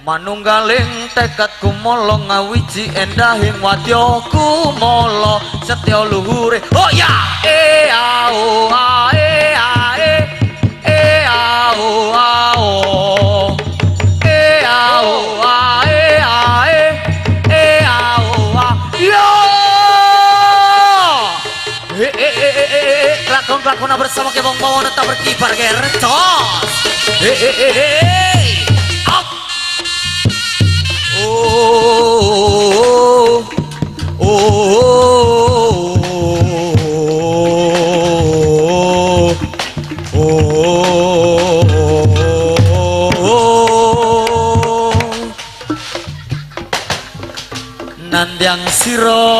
manunggaling tekadku molo ngawiji endahing wadya kumala setya luhure oh ya ao ae ae ao ao ao ae ae ao yo lakon-lakona bersama Kebong Bawono tak berkibar gercos oh oh oh nandang siro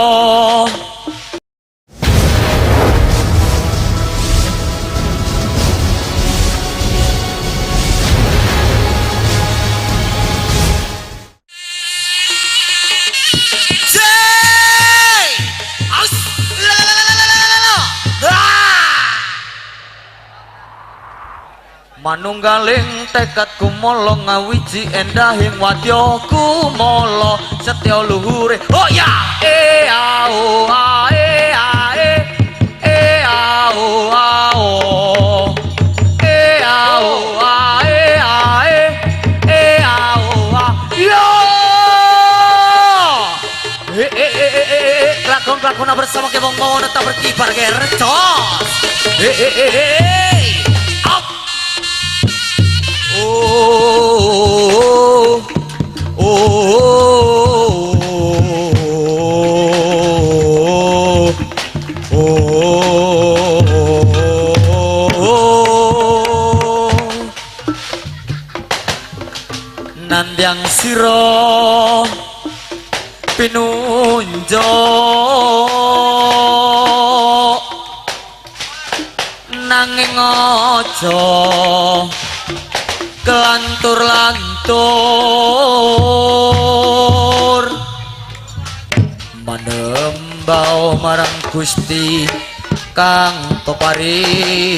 manunggaling tekadku molo ngawiji endahing wadya kumala setya luhure oh ya ao ae ae ao ao ao ae ae ao yo lakon-lakona bersama Kebong Bawono tak berkibar gercos oh oh oh nandang siro pinunjuk nanging aja kelantur-lantur manembau marang Gusti kang pepari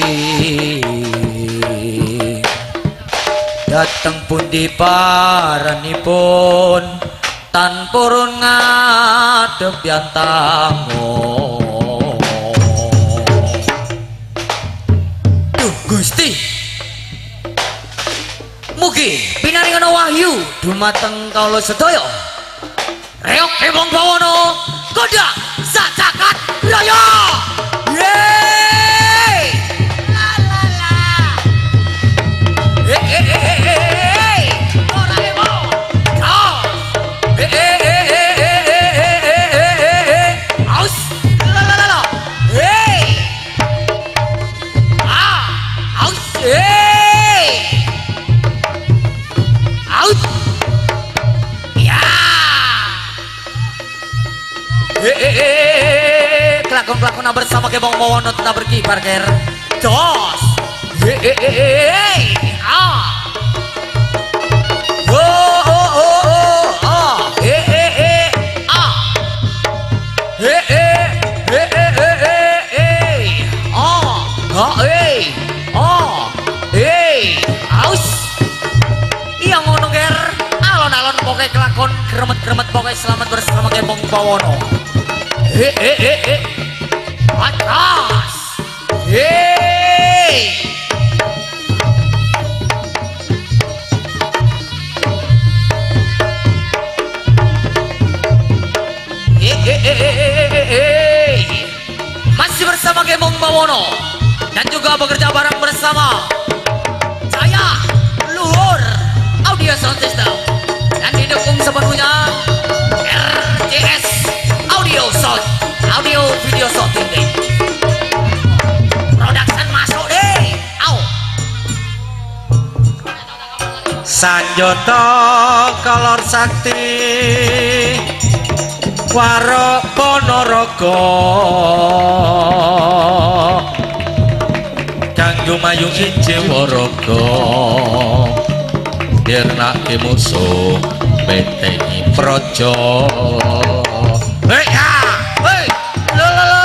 dateng pundi paranipun tan purun ngadep yantango duh Gusti mugi pinaringan wahyu dumateng kaula sedaya reok Kebong Bawono kodang sacakat raya yeay la la la ora ebo aus la la la hey aus out ya kelakon-kelakon bersama Kebong Bawono tetap berkibar ger jos pokoknya kelakon kremet-kremet pokoknya selamat bersama Kebong Bawono atas masih bersama Kebong Bawono dan juga bekerja bareng bersama saya Luhur Audio Sound System dan didukung sepenuhnya RJS Audio Sound Audio Video Shooting Production masuk deh au Sanjoto Kolor Sakti Waro Ponorogo Kanggo Mayu Inje Worogo dirnake musuh bentengi projo hei ha hei lo lo lo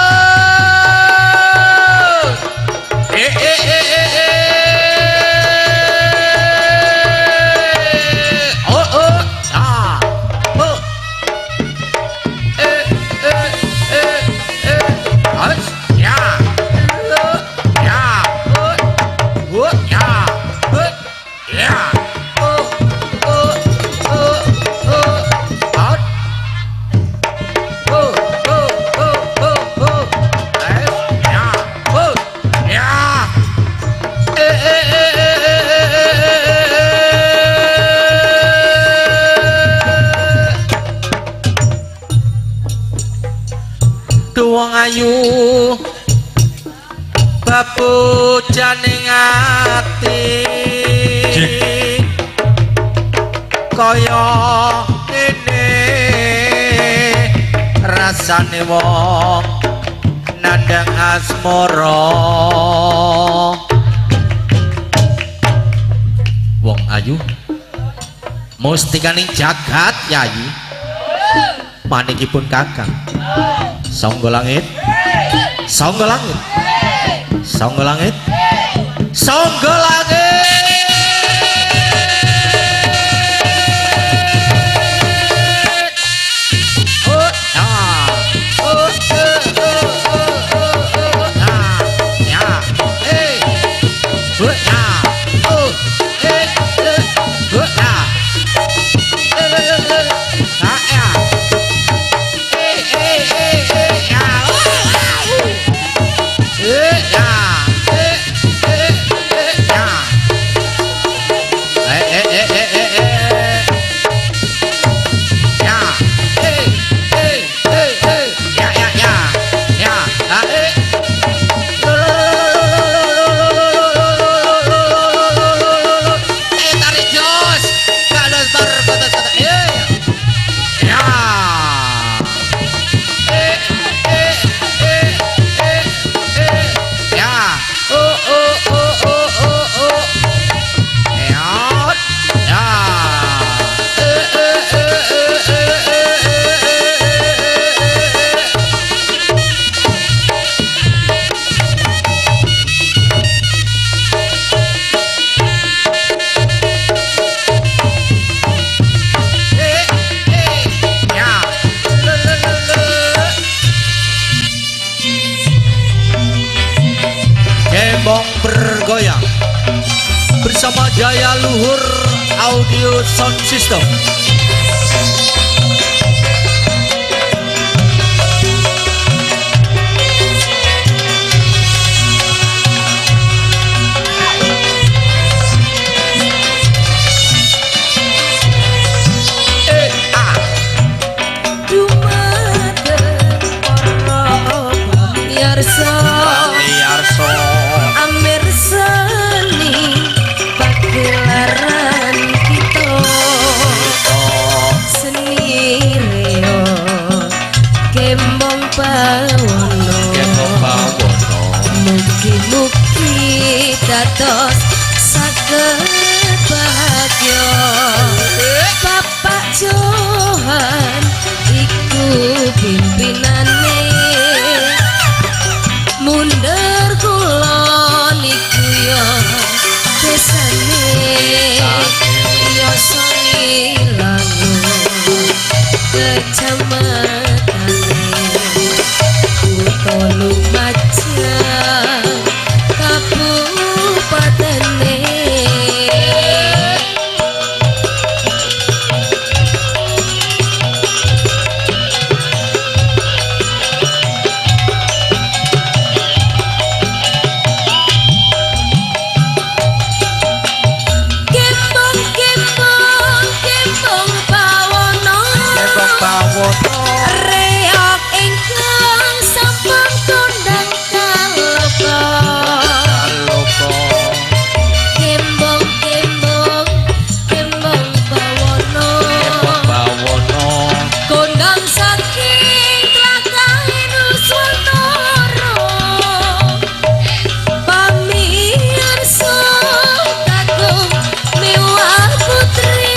oh oh ayu babu janing ati kaya ini rasane wong nandang asmara wong ayu mustikaning jagat yayi manikipun kakang sangga langit sangga langit sangga langit sangga langit bergoyang bersama Jaya Luhur Audio Sound System. Mugi-mugi dados saged bahagia Bapak Johan iku pimpinane mundur kula niku yo desane yo sangilangu kecamatan Lumajang kabupatene Gembong bawono reok ingkang sampun kondang kaloka Gembong bawono kondang saking tlatah Nuswantara pamirsa kakung mewah putri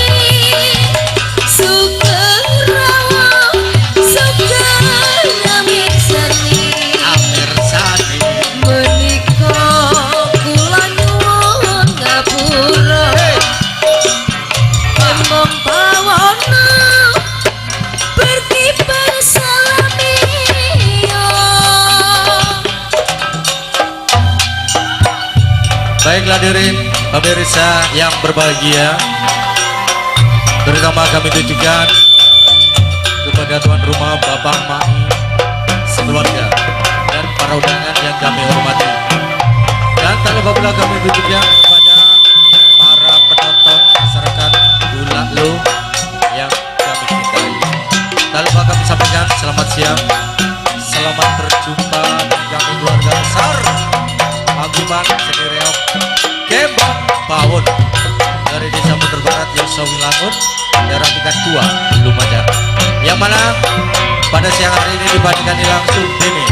Baiklah hadirin pemirsa yang berbahagia, terutama kami tujukan kepada tuan rumah Bapak Mak sekeluarga dan para undangan yang kami hormati, dan tak lupa pula kami tujukan kepada para penonton masyarakat Bulaklo yang kami cintai. Tak lupa kami sampaikan selamat siang, selamat berjumpa. Budiman Senireok Kembang Pawon dari Desa Puter Barat Yosowilangun daerah tingkat 2 Lumajang, yang mana pada siang hari ini dibagikan langsung ini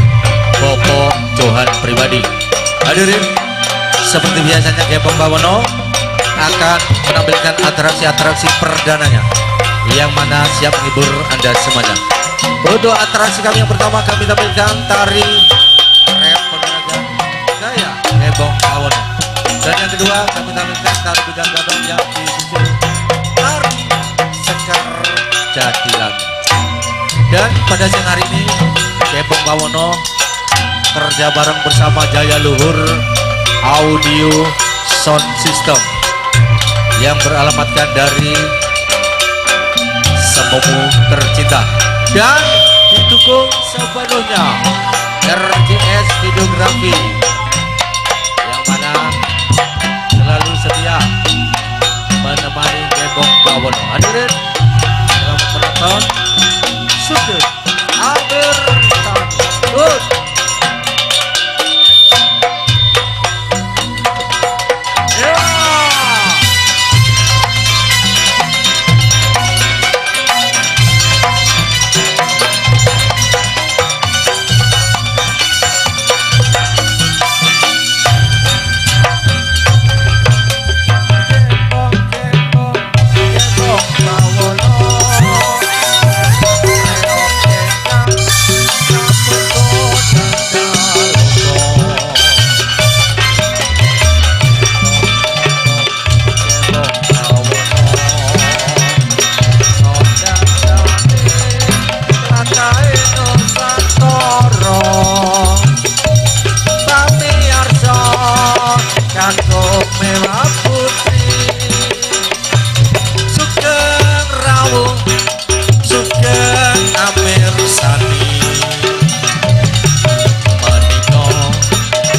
Popo Johan pribadi. Hadirin, seperti biasanya Kembang Bawono akan menampilkan atraksi-atraksi perdananya yang mana siap menghibur Anda semuanya. Untuk atraksi kami yang pertama kami tampilkan tari rap peneraga gaya Kembang Bawono, dan yang kedua kami tampilkan tari bujang gadong yang disusul tari sekar jadilan. Dan pada siang hari ini Kembang Bawono kerja bareng bersama Jaya Luhur Audio Sound System yang beralamatkan dari Semomu Tercinta dan didukung sepenuhnya RJS Videografi yang mana selalu setia menemani Kembang Bawono. Hadirin, selamat menonton. Sugeng akhir tahun.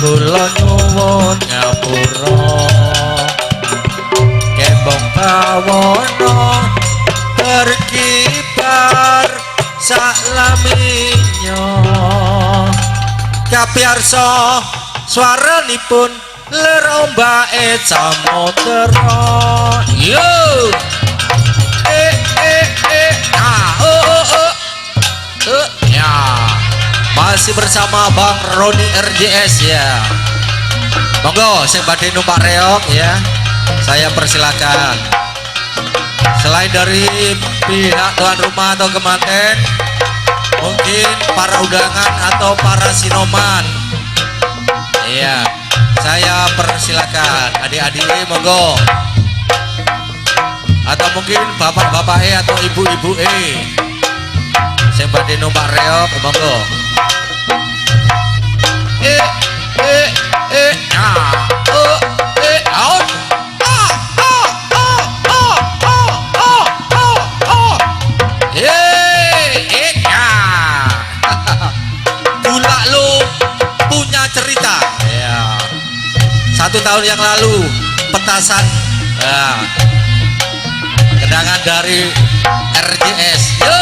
Kula nyuwun ngapura Kembang Bawono berkibar saklaminyo kapiyarsa swaranipun lerombake samudra. Yo ya, masih bersama Bang Roni RJS ya. Monggo sing badhe numpak reok ya, saya persilakan. Selain dari pihak tuan rumah atau kemanten, mungkin para undangan atau para sinoman, iya, saya persilakan. Adik-adik monggo, atau mungkin bapak-bapak atau ibu-ibu sing badhe numpak reok monggo. Gula lu punya cerita ya. 1 tahun yang lalu petasan kendangan dari RJS. Yo,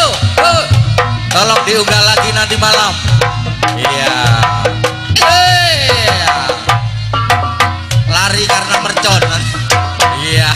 tolong diunggah lagi nanti malam. Iya. Lari karena mercon. Iya.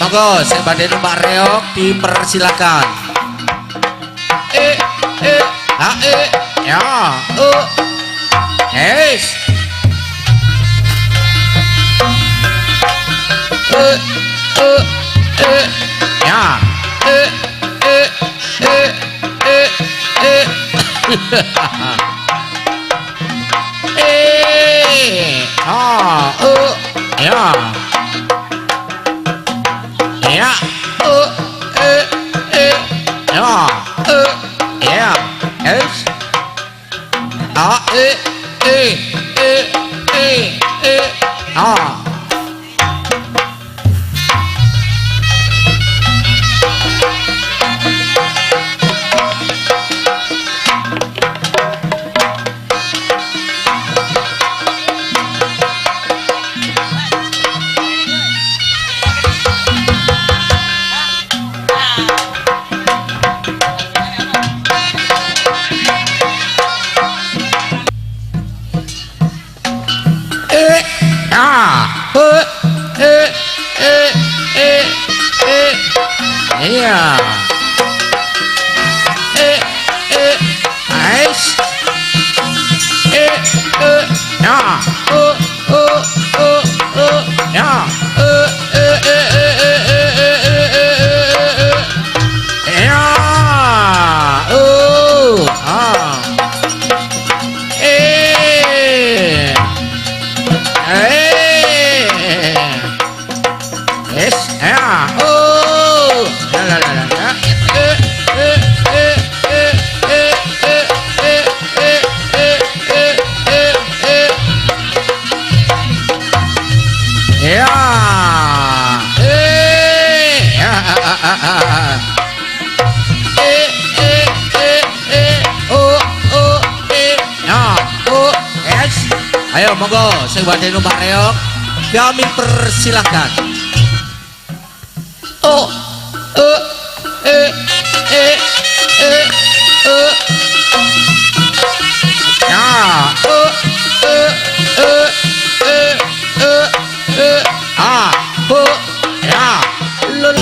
monggo sing badhe numpak reog dipersilakan. Ya. Yes. Ya. Ya. Ya. Ya. Yes. Iya. Nice. Ya. Ya. Ya. Yes. Ya. Ayo monggo sing badhe numpak reog kami persilahkan.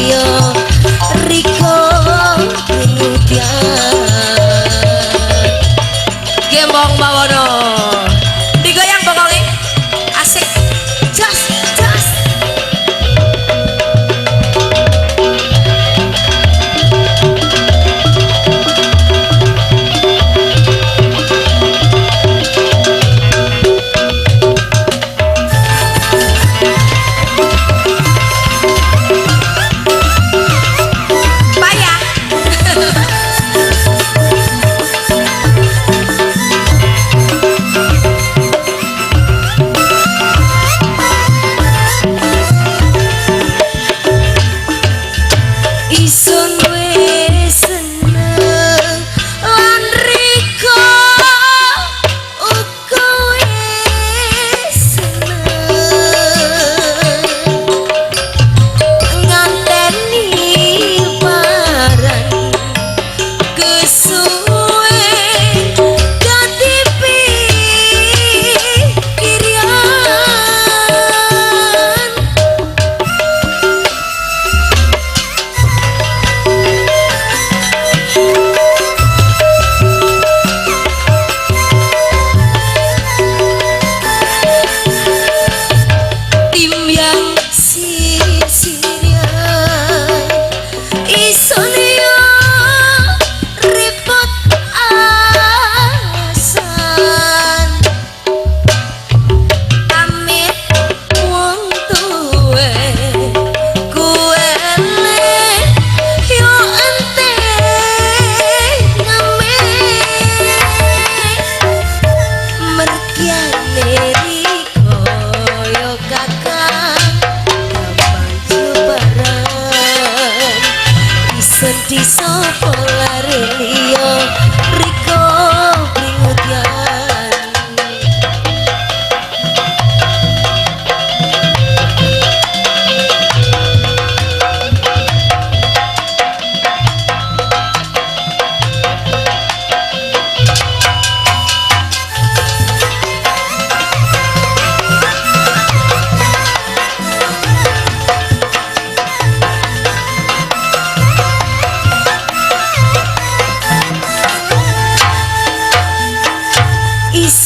Yo Riko kemudian Gembong bawono digoyang bokongnya asik jas jas.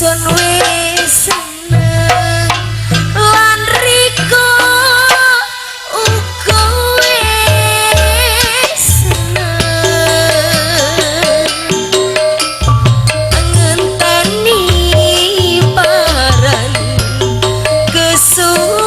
Isun wis seneng lan Riko uga wis seneng ngenteni paran kesuwen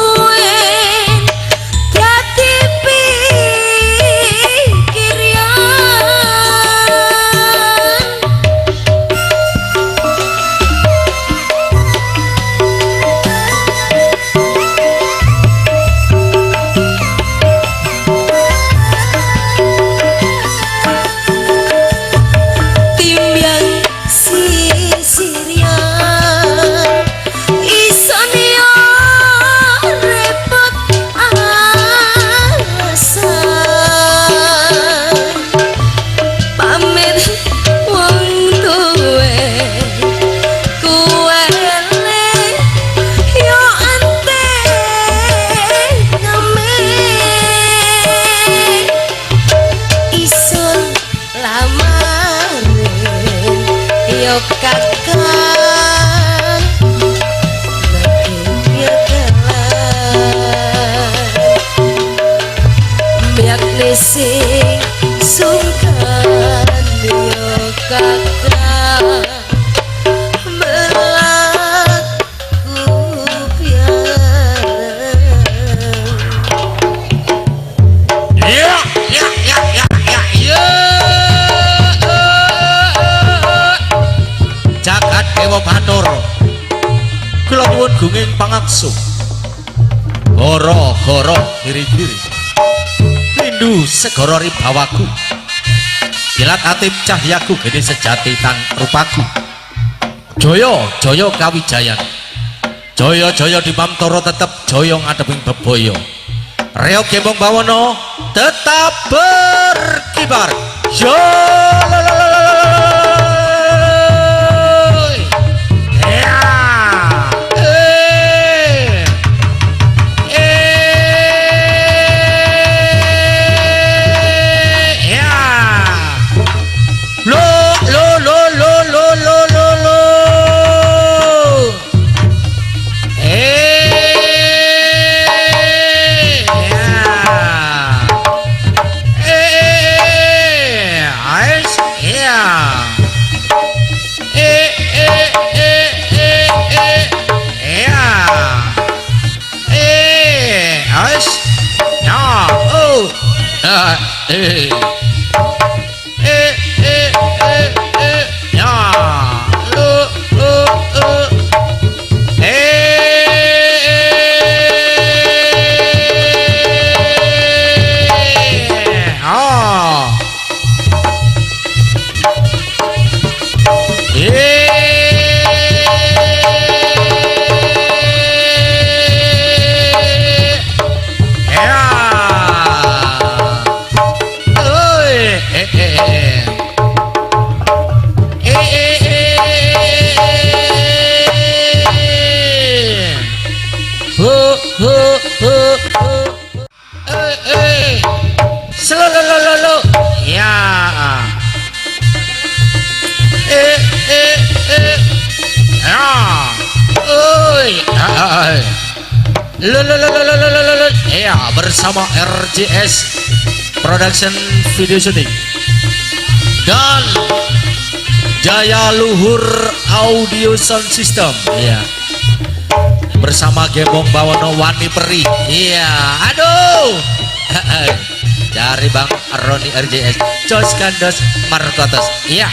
dadi sing sungkan yo kakak melaku piarang ya jagat dewa batur kula nyuwun gunging pangaksu goro-goro diri-diri rindu segoro ribawaku kilat atip cahyaku gede sejati tan rupaku joyo kawijayan joyo di Mamtoro tetep joyo ngadeping beboyo reo gembong bawono tetap berkibar yo ya bersama RJS Production Video Shooting dan Jaya Luhur Audio Sound System ya bersama Gembong Bawono Wani Peri iya aduh dari Bang Roni RJS Jos Gandos Markotos iya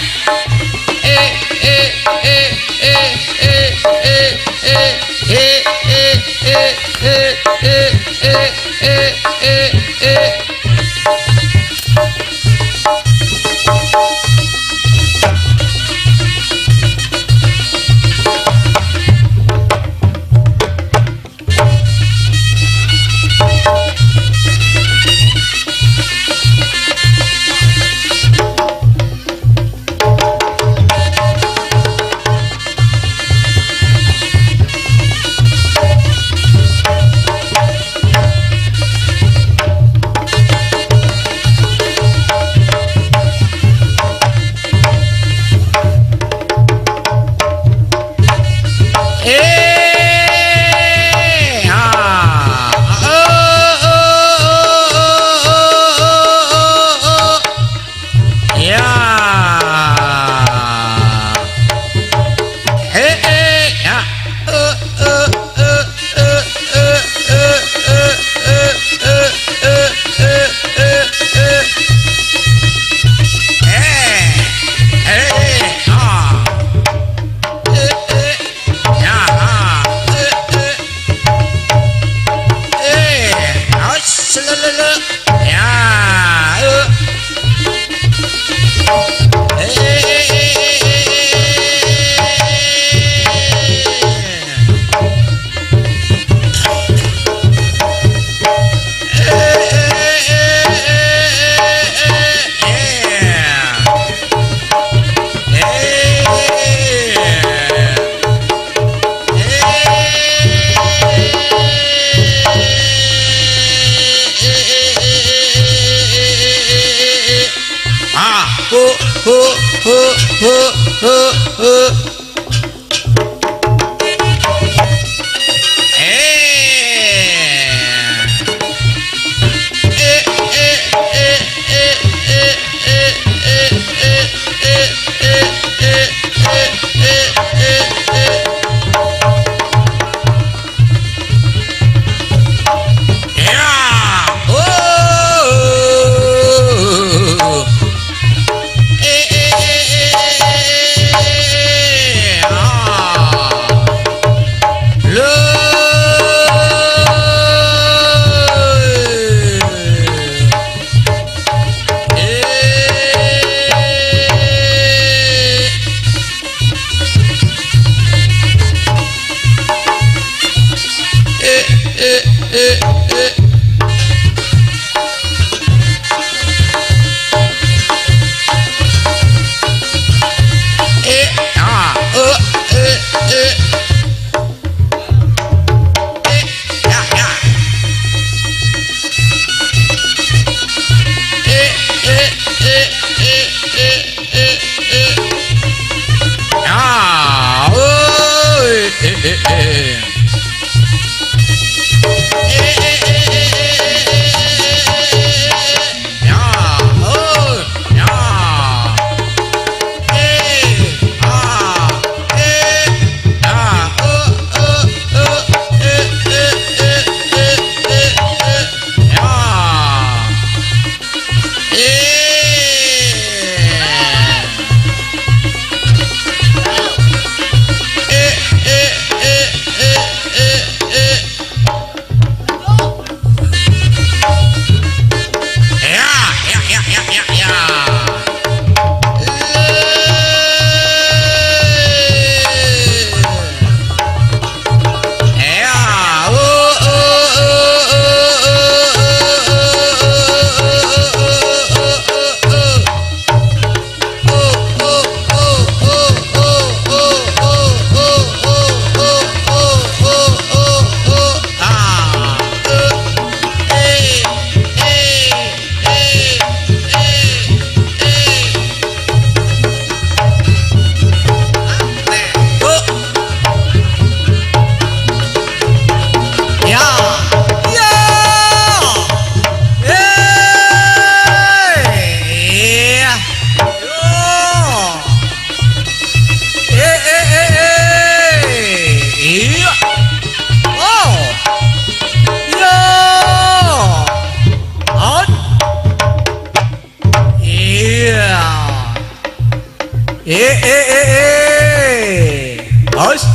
Bos.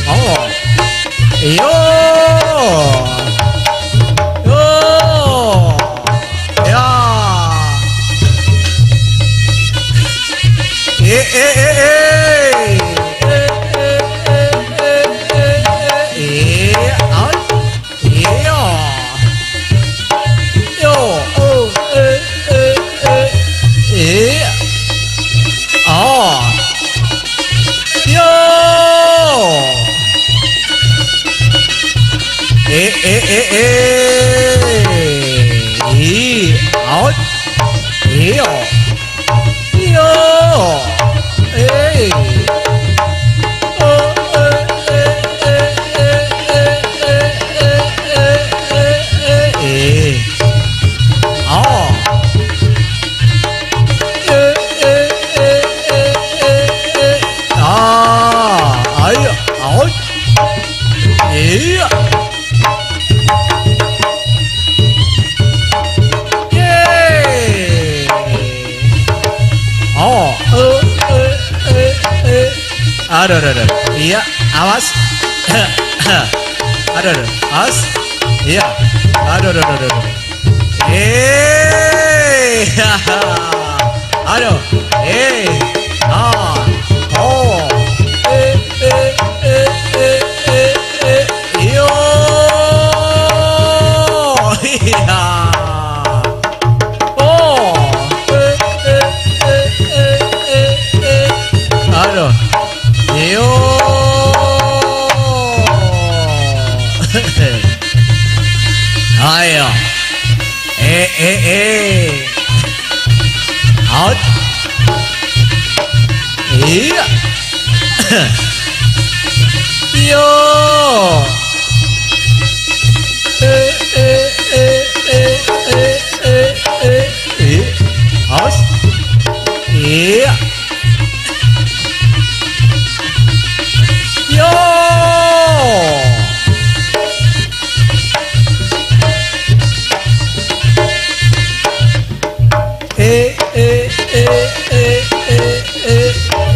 Oh. Yo. Yo. Ya. Aduh. Iya, awas. Aduh. Awas. Iya. Aduh. Aduh. Oh. Yo. Iya. Oh. Aduh. Yo. Ayo. Out. Iya. Yo. Aus. Iya. Yo.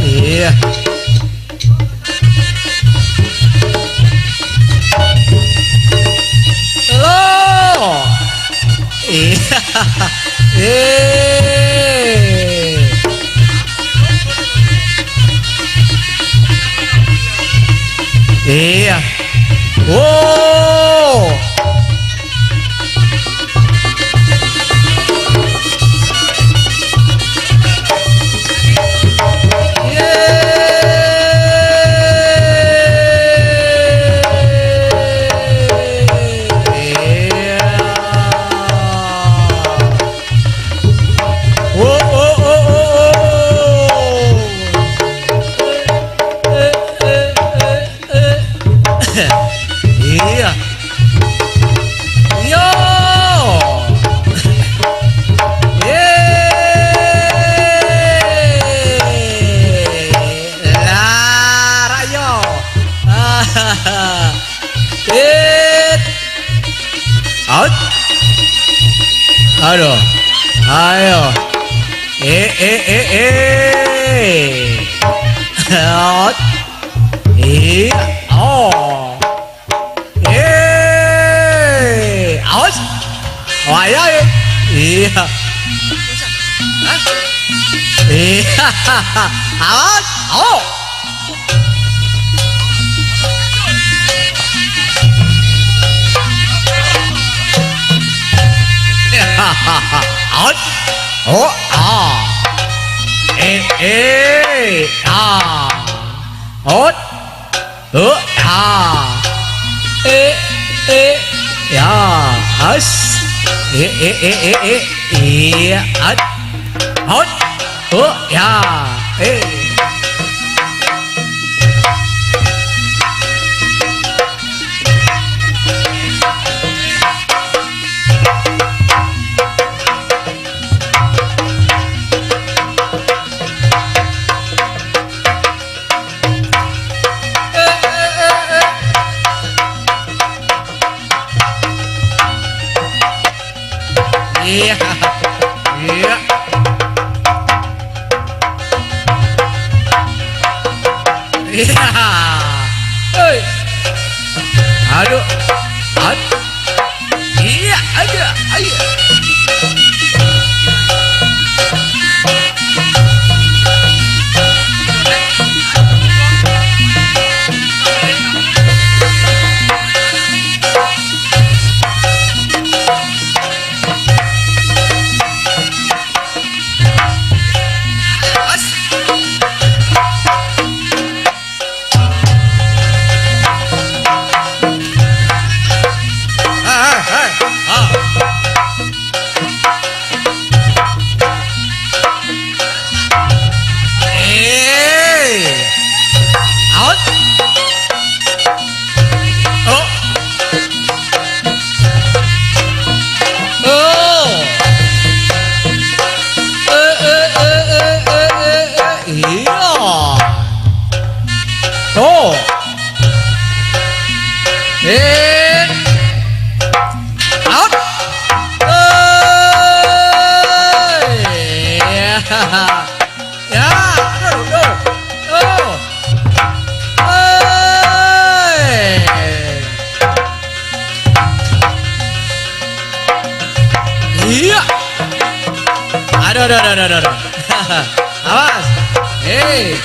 Iya. Lo. Iya. Iya. Oh. Iya. Yo. Lara yo. It. Out. Aduh. Ayo. Out. Iya. Oh. Awas. Wah ya. Iya. Iya. Awas. Oh. Awas. Oh. Ah. Ah. Ot. Ah. Ya, as. Iya, at. Hot. Ya. Iya. Iya. Iya. Hei. Aduh. Iya, aja. Ayo. Oh. Out. Ya, aduh. Oh. Iya. Aduh. Awas. Ya.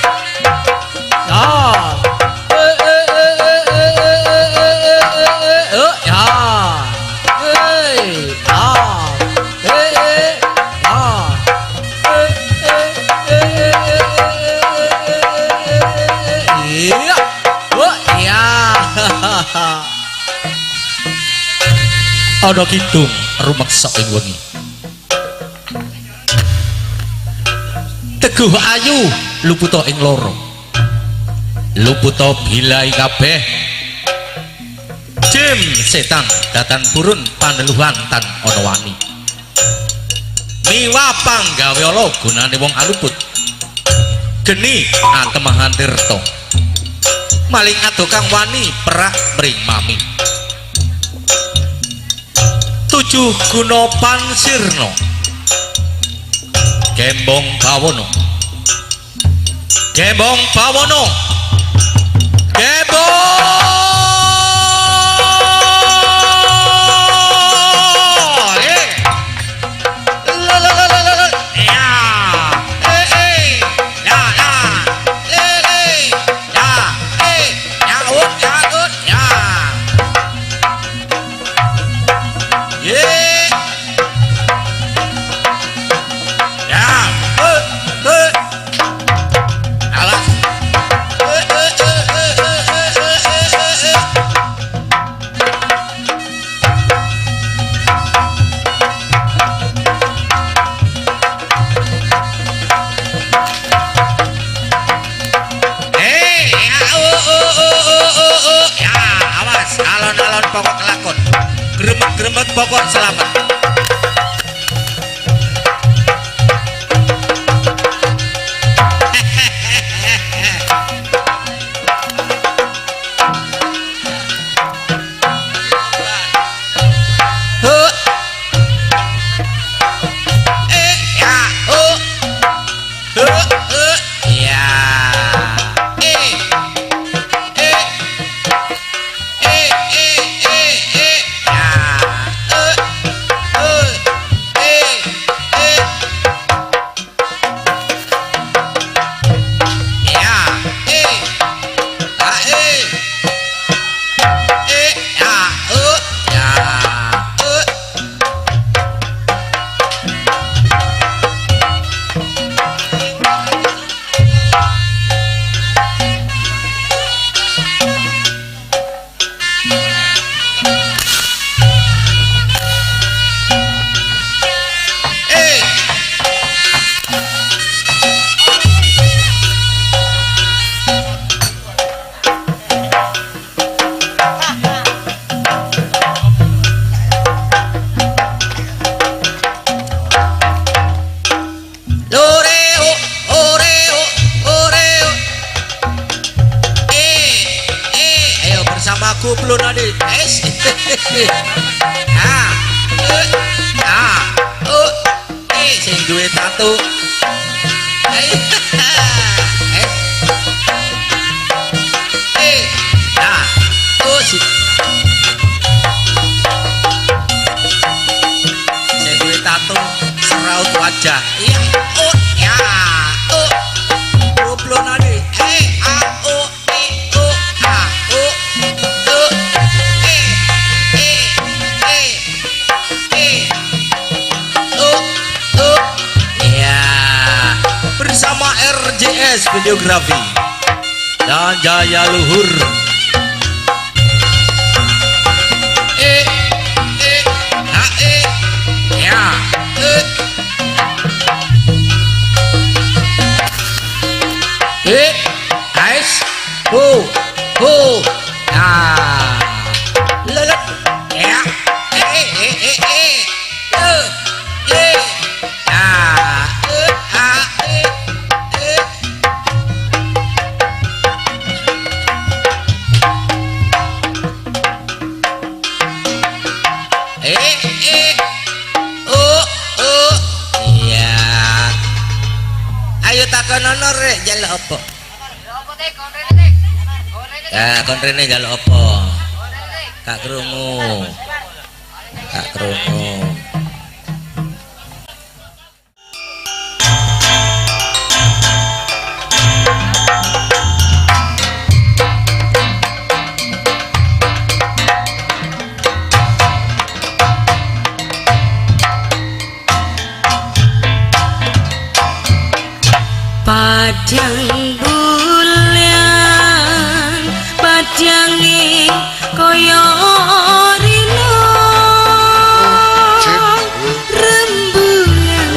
Ana kidung rumeksa ing wengi. Teguh ayu luputa ing loro. Luputa bilai kabeh. Jim setan datan purun paneluhan tan ana wani. Miwa panggawe ala gunane wong aluput. Geni atemahan tirta. Maling adokang wani perak mring mami. Tujuh guna pansirna. Gembong bawono. Gembong bawono. Gembong. pokok kelakon. Gremet-gremet pokok selamat. Belum ada sing duwe tato sing duwe tato seraut wajah iya ya belum ada bersama RJS Videografi dan Jaya Luhur. Ya. Guys, nah, lelet, ya, ayo takon ono rek jaluk apa? Ya, kontrene jaluk apa? Kak krungu. Kak krungu. Padang bulan padange kaya rino rembulan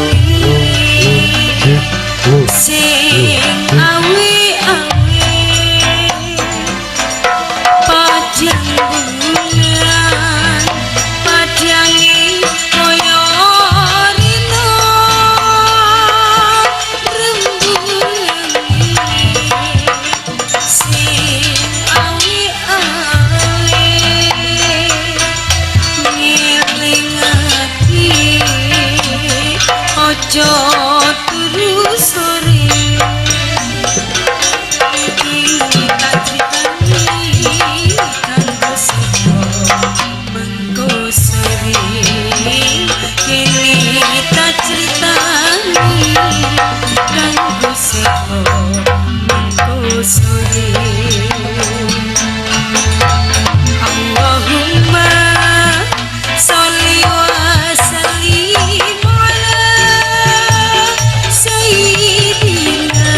sing awe-awe padang bulan padange kaya ojo terus sore kita critani kanggo sapa mengko sore kene kita critani kanggo sapa mengko sore Allahumma sholli wa sallim Sayyidina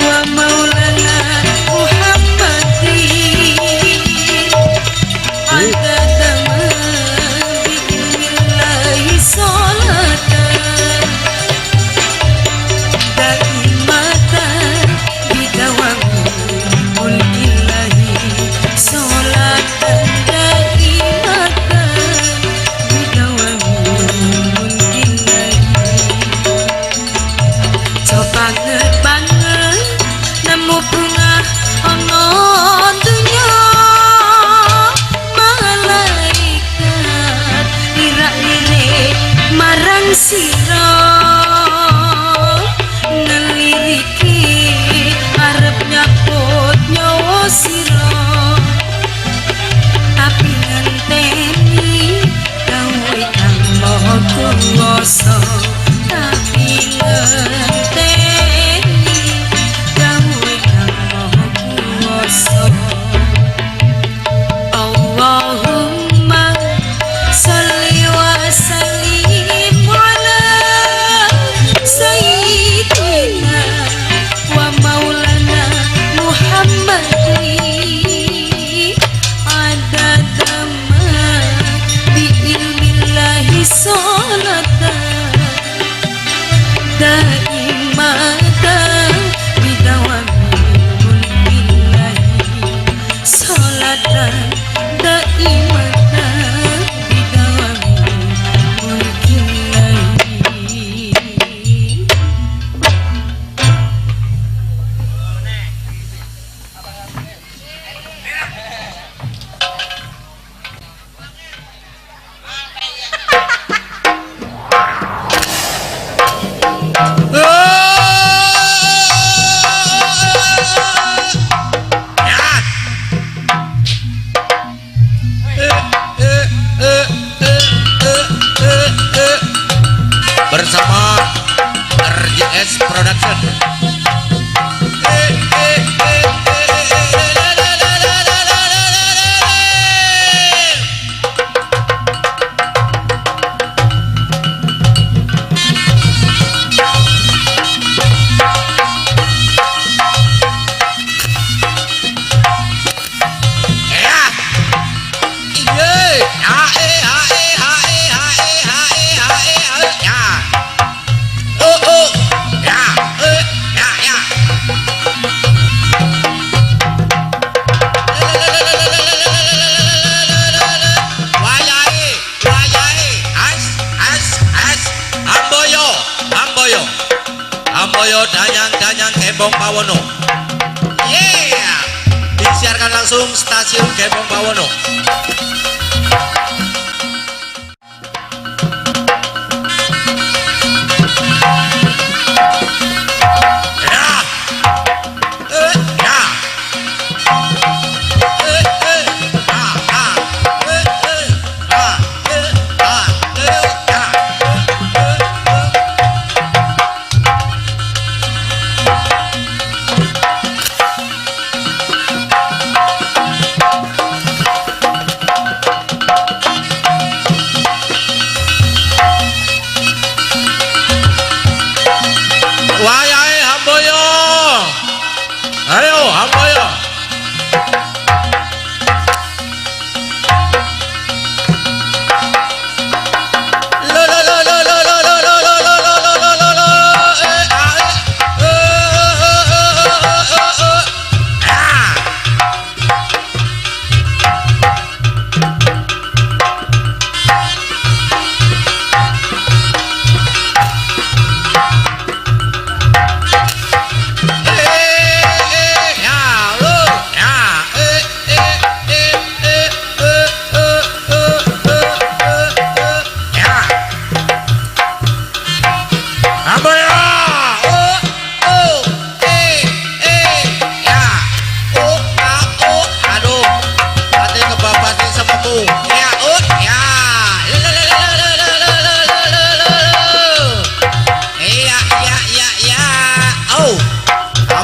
wa maulana Muhammadin adada ma bi'inillahi sholatan daimatan banget nemu bunga ono dunya malaikat lirak-lirik marang sira ngeliriki arep nyaput nyawa sira tapi ngenteni dawuh kang maha kuwasa tapi ngenteni dawuh kang maha kuwasa Allahumma sholli wa sallim ala sayyidina wa maulana Muhammadin adada ma bi ilmillahi sholatan daimatan bidawami mulkillahi sholatan daimatan bidawami mulkillahi bersama RJS Production. Amboyo danyang-danyang Kembong Pawono. Yeah, disiarkan langsung stasiun Kembong Pawono. Wayai Hamboyo, ayo Hamboyo.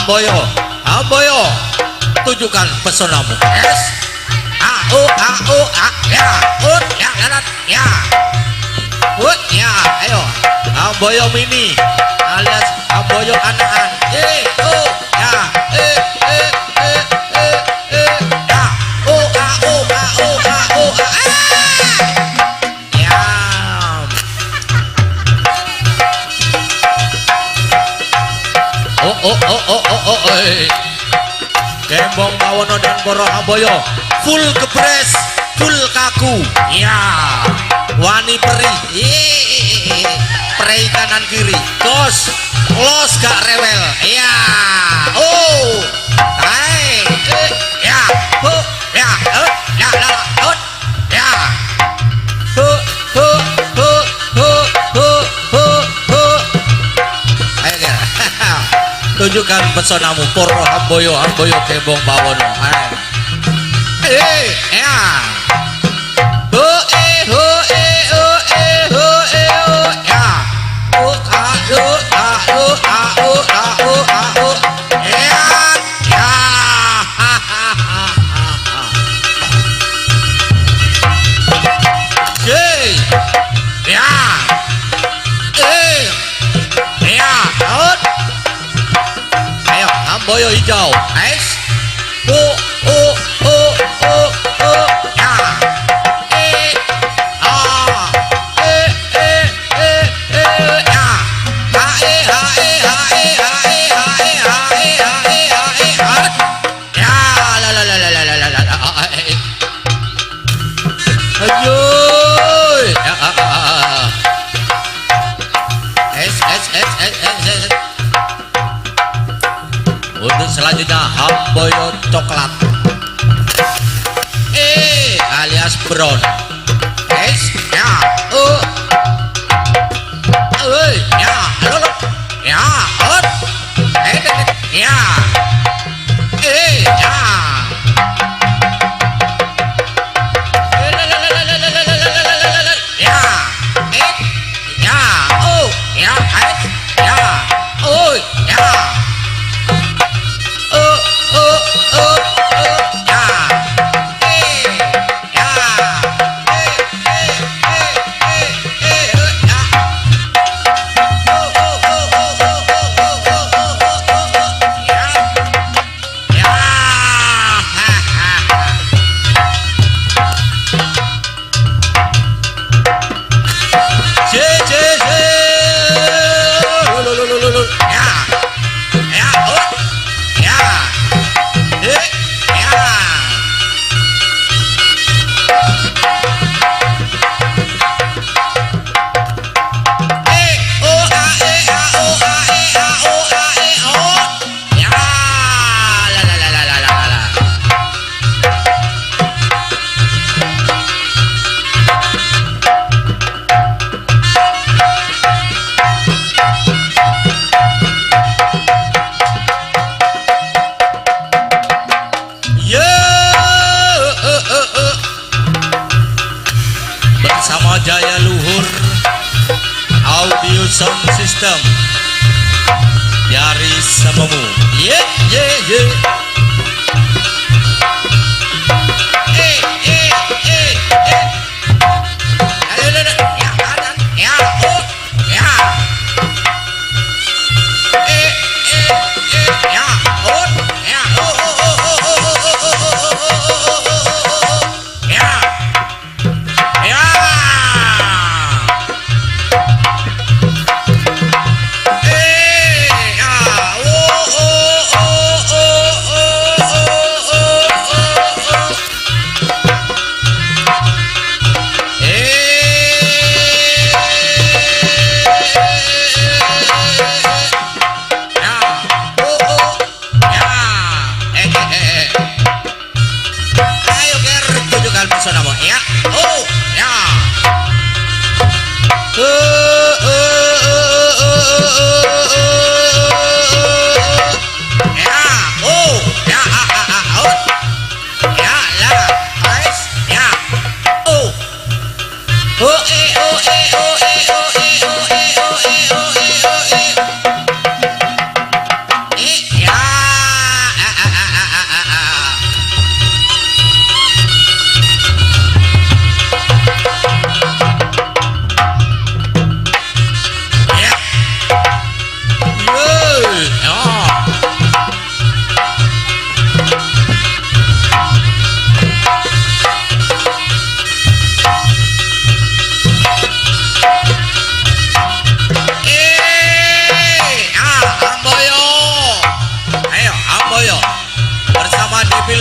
Amboyo, Amboyo, tunjukkan pesonamu. Yes. Ya, ya, ya. Ya, ayo. Amboyo mini alias Amboyo anakan. Ya, ya. Kembong Pawono dan Boro Amboyo full kepres kul kaku ya wani peri peri kanan kiri kos los gak rewel ya oh hai ya hu ya ya la ya hu hu hu hu hu hu hu ayo ya tunjukkan pesonamu poro hamboyo hamboyo kembong bawono ya ho ho ho ho ya ho ho ho ho ya ya ya ya ayo hamboyo hijau es ho ho ho ho ho ya untuk selanjutnya hamboyo coklat alias brown ya ya lo ya ya ya bersama Jaya Luhur Audio Sound System dari Sememu ye ye ye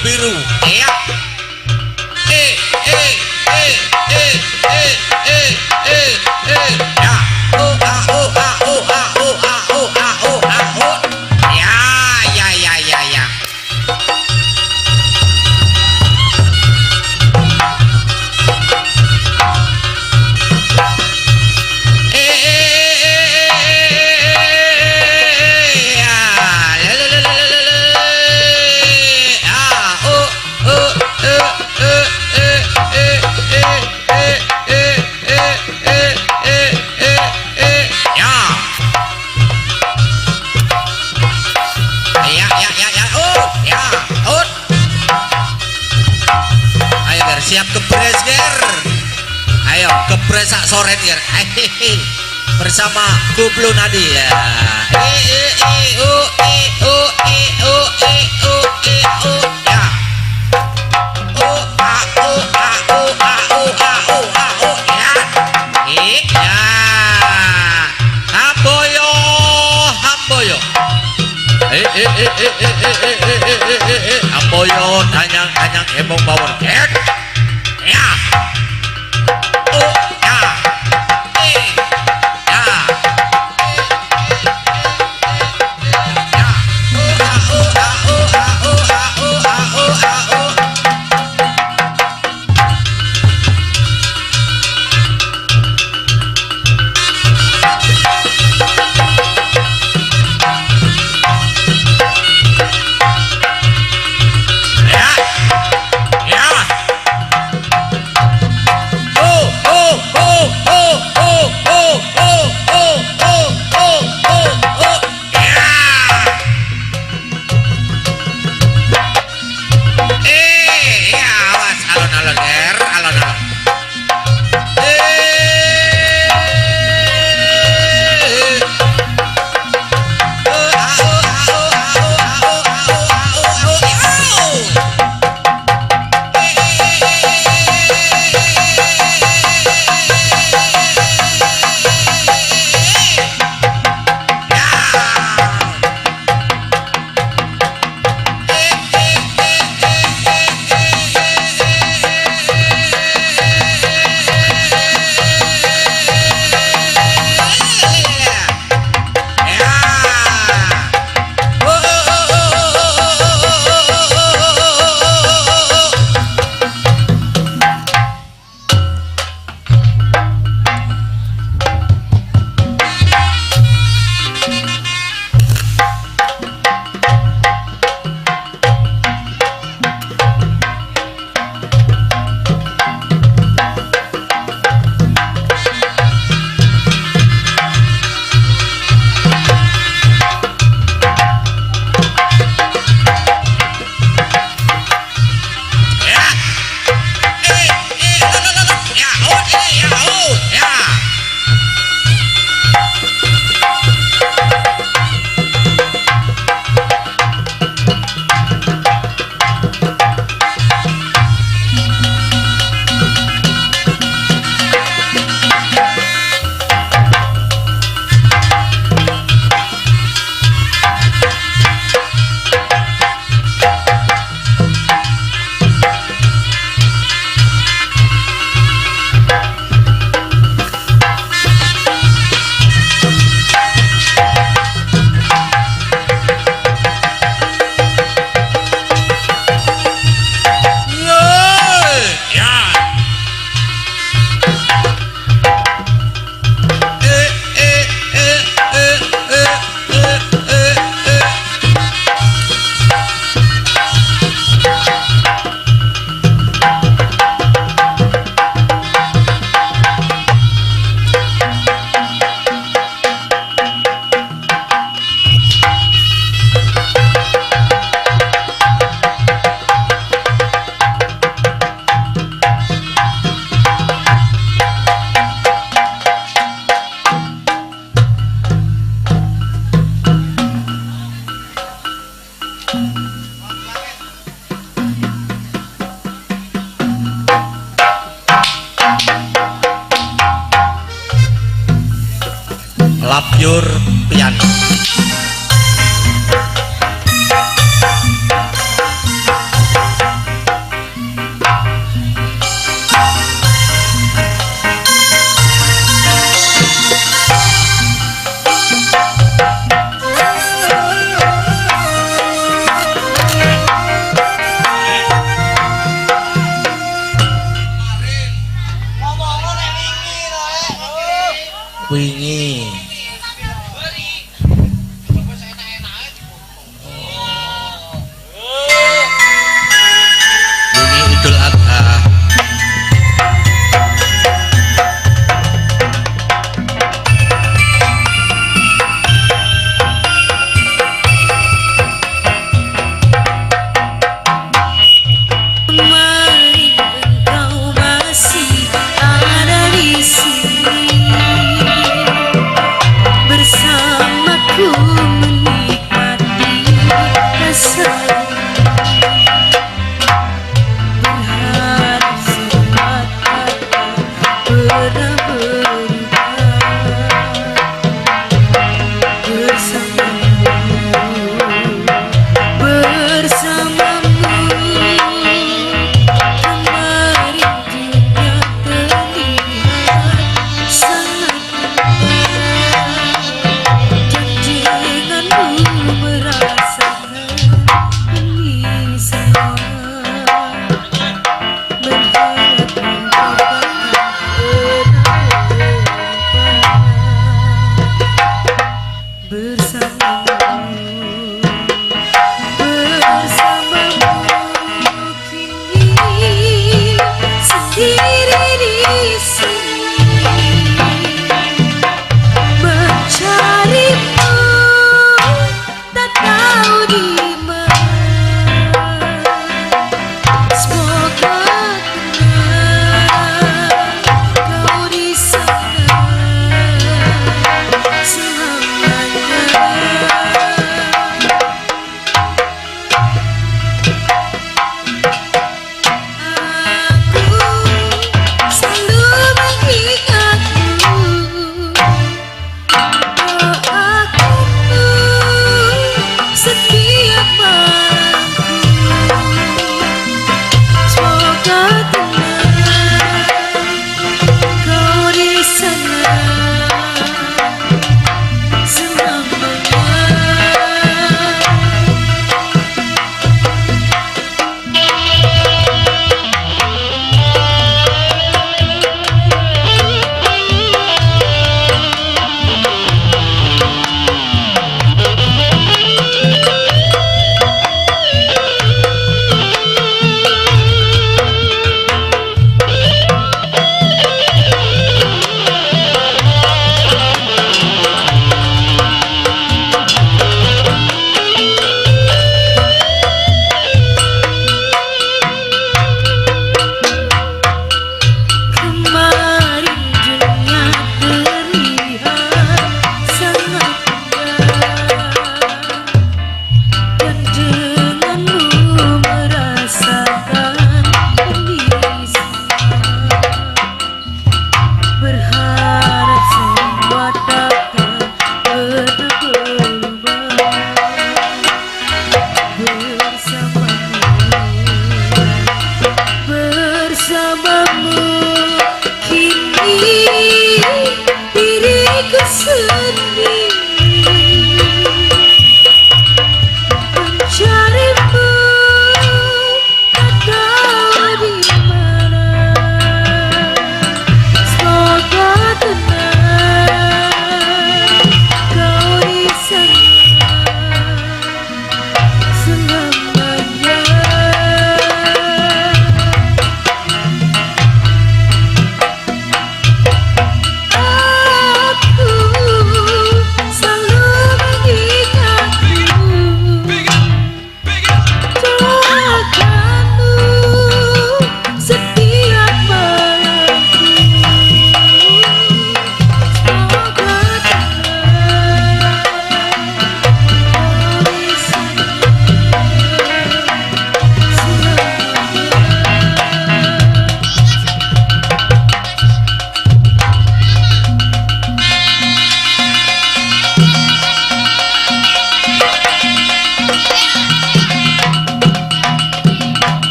Biru. Iya. siap kepres ger. Ayo kepres sak sore ger. Bersama Kublu Nadi ya. Ya. Ya. Hamboyo, hamboyo. Hamboyo, tanyang emong bawon. Ya. Ya.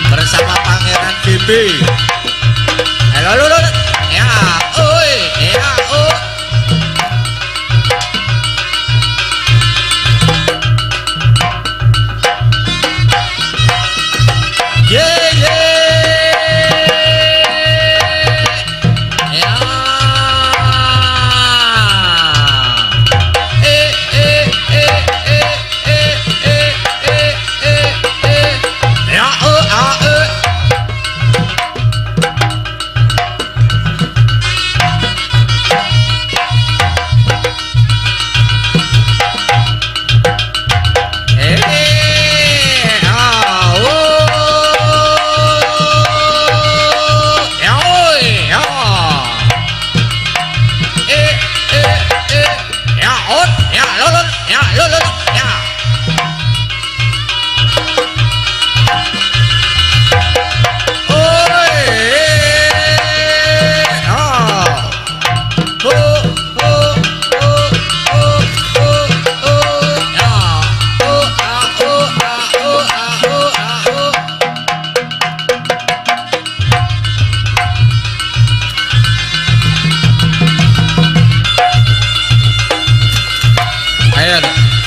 bersama Pangeran Bibi. Halo, ya, oi, ya, oh.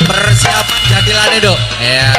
Persiapan jadilan itu ya.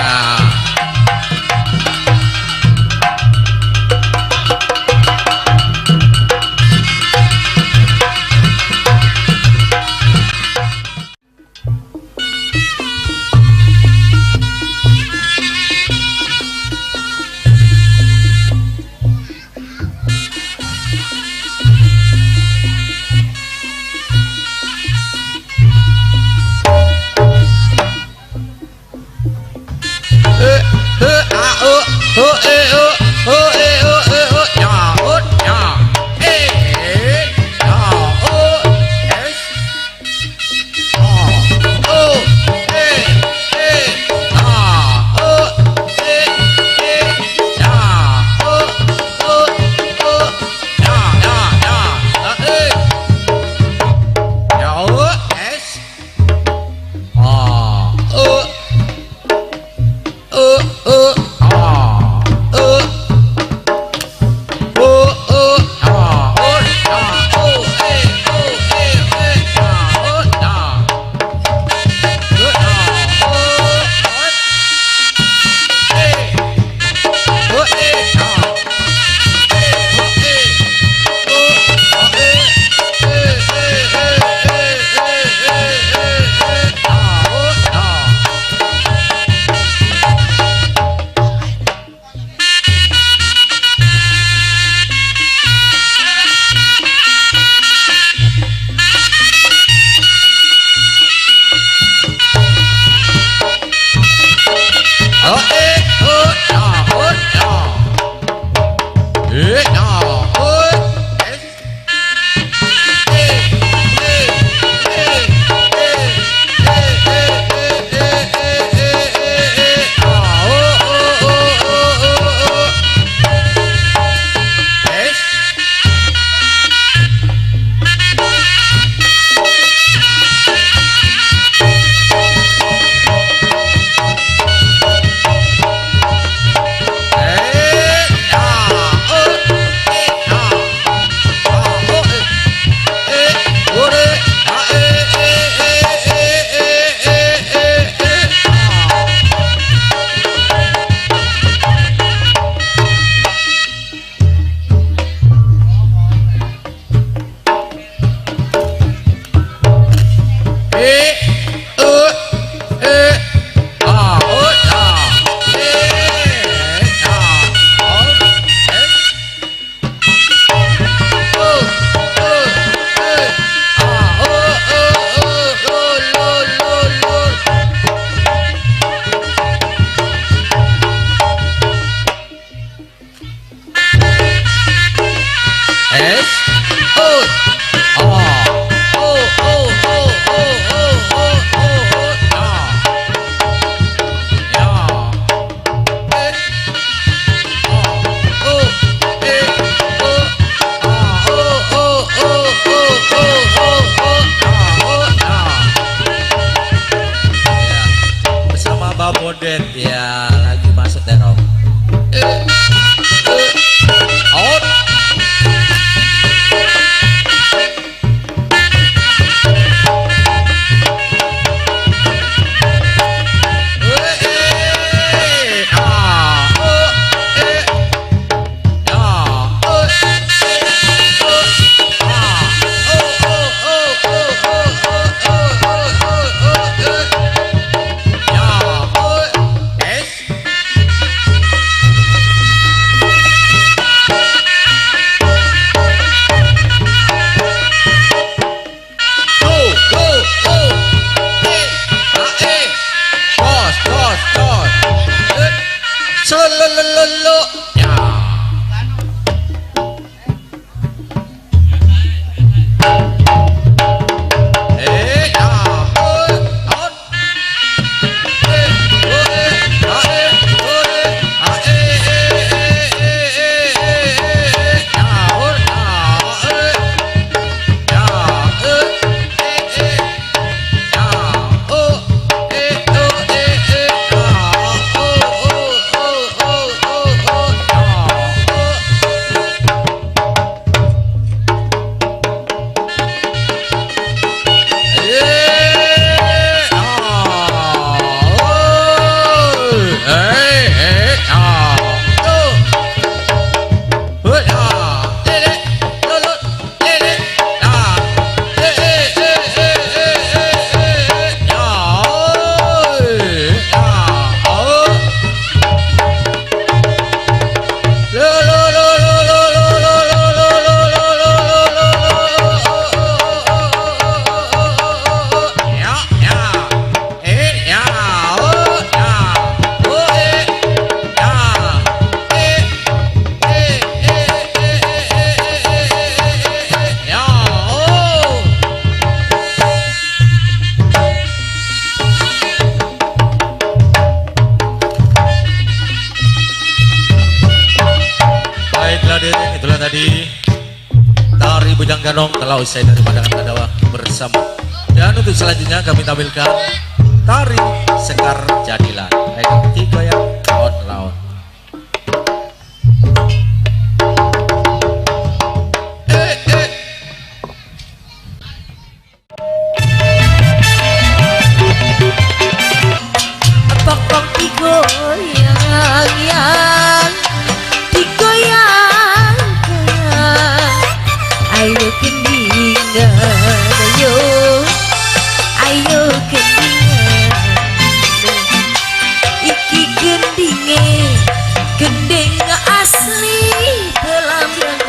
Monong telah usai dari pandangan Kadawa bersama. Dan untuk selanjutnya kami tampilkan tari Sekar Jadilan. Baik, tiga yang on laut. Pokok digoyang yang digoyang ayo kendingan ayo kendingan iki gendinge gendeng asli Belambangan.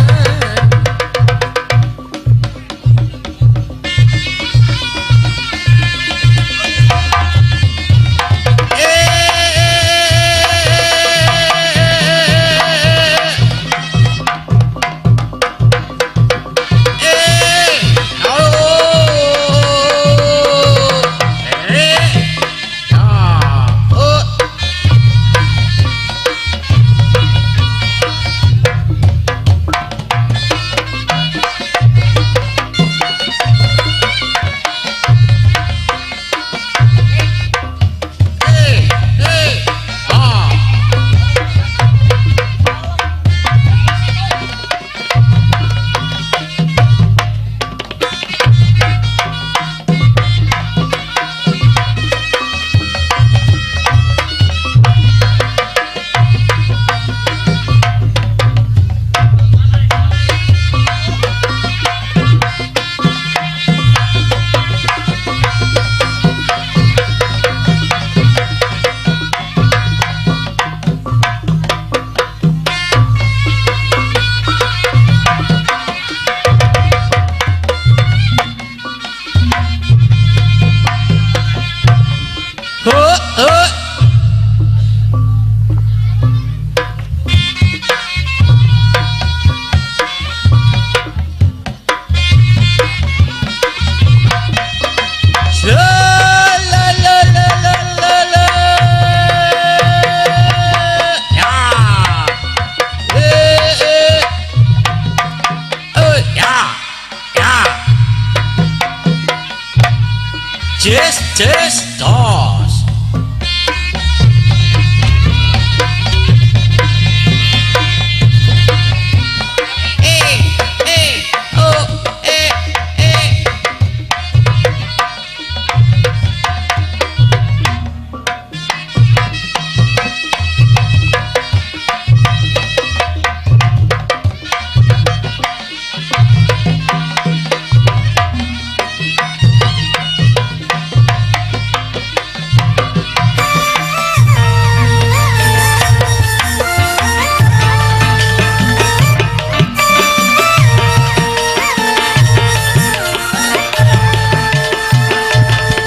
Just dos.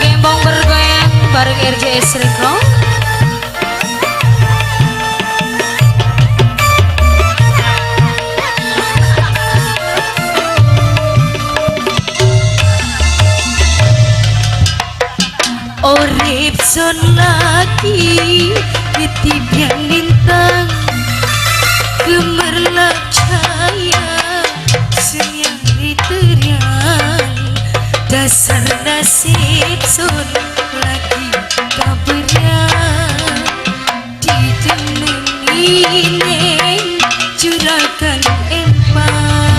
Gembong bergoyang bareng RJS Rekrong. Orip son lagi ketibian lintang gemerlap cahaya senyang diterian dasar nasib sun lagi kaberan ditemani neng juragan empang.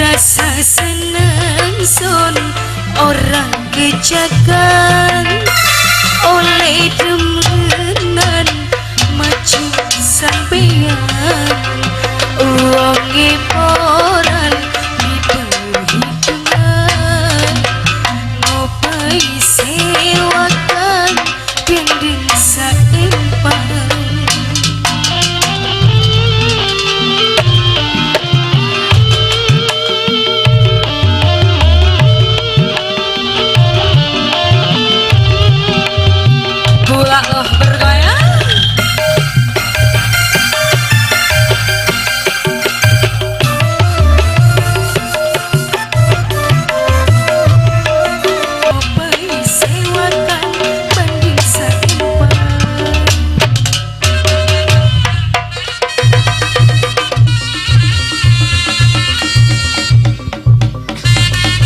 Rasa senang son orang kejagan oleh demenan maju sampean uangnya moral di perhitungan ngopai sewakan gendeng saempang.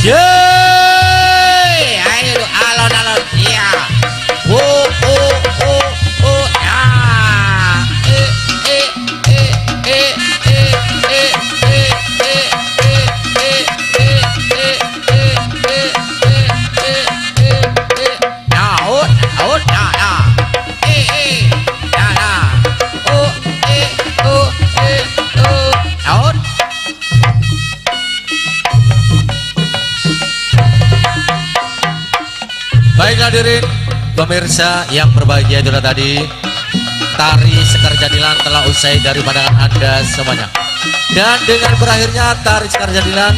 Yeay, ayo tuh alon-alon, iya. Oh, ya. Baik hadirin pemirsa yang berbahagia, itulah tadi tari Sekar Jadilan telah usai dari pandangan Anda semuanya. Dan dengan berakhirnya tari Sekar Jadilan,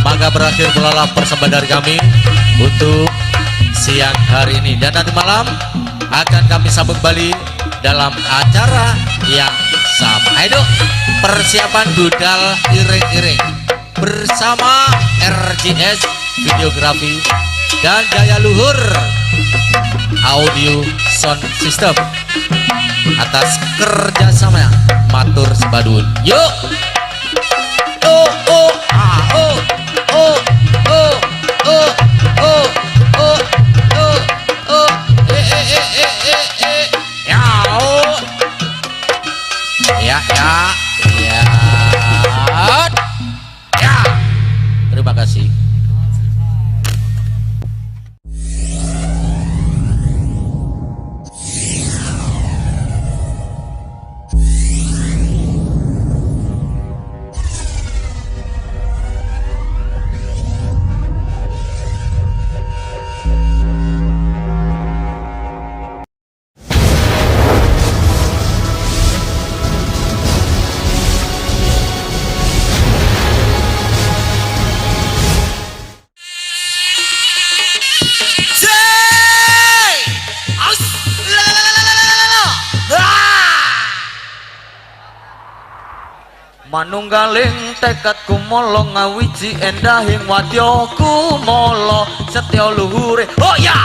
maka berakhir pula persembahan dari kami untuk siang hari ini. Dan nanti malam akan kami sambung kembali dalam acara yang sama. Ayo persiapan budal iring-iring bersama RJS Videografi dan Jaya Luhur Audio Sound System atas kerjasamanya matur sebadun. Yuk, ya. Terima kasih. Manunggaling tekadku molo ngawiji endahing wadyaku molo setya luhure oh ya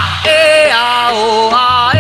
ao ae